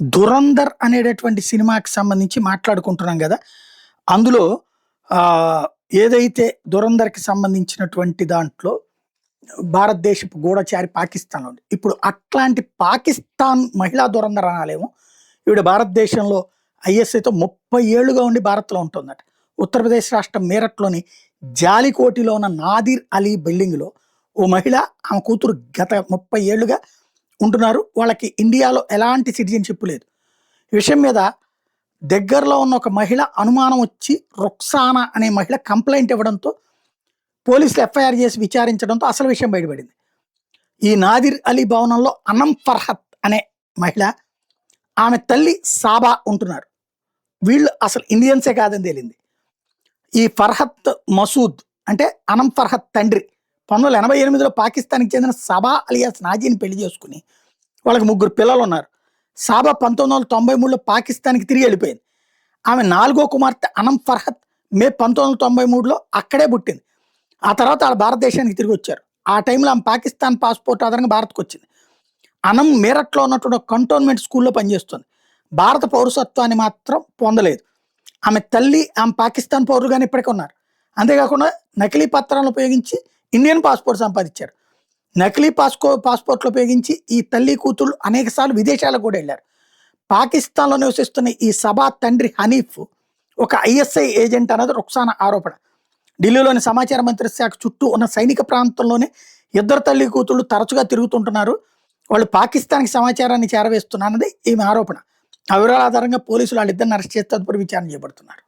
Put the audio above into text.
'ధురంధర్' అనేటటువంటి సినిమాకి సంబంధించి మాట్లాడుకుంటున్నాం గదా! అందులో ఆహ్, ఏదైతే 'ధురంధర్‌కి' సంబంధించినటువంటి దాంట్లో భారతదేశపు గూఢచారి పాకిస్తాన్‌లో ఉంది. ఇప్పుడు అట్లాంటి పాకిస్తాన్ మహిళా ధురంధర్ అనాలేమో. ఈవిడ భారతదేశంలో ఐఎస్ఐతో 30 ఏళ్లుగా ఉండి భారత్‌లో ఉంటుందట. ఉత్తరప్రదేశ్ రాష్ట్రం మీరట్‌లోని జాలికోటిలో ఉన్న నాదిర్ అలీ బిల్డింగ్‌లో ఓ మహిళ, ఆమె కూతురు గత 30 ఏళ్లుగా ఉంటున్నారు. వాళ్ళకి ఇండియాలో ఎలాంటి సిటిజన్‌షిప్ లేదు. ఈ విషయం మీద దగ్గరలో ఉన్న ఒక మహిళ అనుమానం వచ్చి రుక్సానా అనే మహిళ కంప్లెయింట్ ఇవ్వడంతో పోలీసులు ఎఫ్ఐఆర్ చేసి విచారించడంతో అసలు విషయం బయటపడింది. ఈ నాదిర్ అలీ భవనంలో అనం ఫర్హత్ అనే మహిళ, ఆమె తల్లి సాబా ఉంటున్నారు. వీళ్ళు అసలు ఇండియన్సే కాదని తేలింది. ఈ ఫర్హత్ మసూద్ అంటే అనం ఫర్హత్ తండ్రి 1988లో పాకిస్తాన్‌కి చెందిన సబా అలియాస్ నాజీని పెళ్లి చేసుకుని వాళ్ళకి 3 పిల్లలు ఉన్నారు. సాబా 1993లో పాకిస్తాన్‌కి తిరిగి వెళ్ళిపోయింది. ఆమె 4గో కుమార్తె అనం ఫర్హత్ మే 1993లో అక్కడే పుట్టింది. ఆ తర్వాత ఆవిడ భారతదేశానికి తిరిగి వచ్చారు. ఆ టైంలో ఆమె పాకిస్తాన్ పాస్‌పోర్ట్ ఆధారంగా భారత్‌కి వచ్చింది. అనం మీరట్‌లో ఉన్నటువంటి ఒక కంటోన్మెంట్ స్కూల్‌లో పనిచేస్తుంది. భారత పౌరసత్వాన్ని మాత్రం పొందలేదు. ఆమె తల్లి, ఆమె పాకిస్తాన్ పౌరులుగానే ఇప్పటికే ఉన్నారు. అంతేకాకుండా నకిలీ పత్రాలను ఉపయోగించి ఇండియన్ పాస్‌పోర్ట్ సంపాదించారు. నకిలీ పాస్‌పోర్ట్‌లు ఉపయోగించి ఈ తల్లి, కూతుళ్ళు అనేకసార్లు విదేశాలకు కూడా వెళ్లారు. పాకిస్తాన్‌లో నివసిస్తున్న ఈ సబా తండ్రి హనీఫ్ ఒక ఐఎస్ఐ ఏజెంట్ అన్నది రుక్సానా ఆరోపణ. ఢిల్లీలోని సమాచార మంత్రిత్వ శాఖ చుట్టూ ఉన్న సైనిక ప్రాంతంలోనే ఇద్దరు తల్లి కూతుళ్ళు తరచుగా తిరుగుతుంటున్నారు. వాళ్ళు పాకిస్తాన్‌కి సమాచారాన్ని చేరవేస్తున్నారన్నది ఈమె ఆరోపణ. ఆ వివరాల ఆధారంగా పోలీసులు వాళ్ళిద్దరిని అరెస్ట్ చేసి తదుపరి విచారణ చేపడుతున్నారు.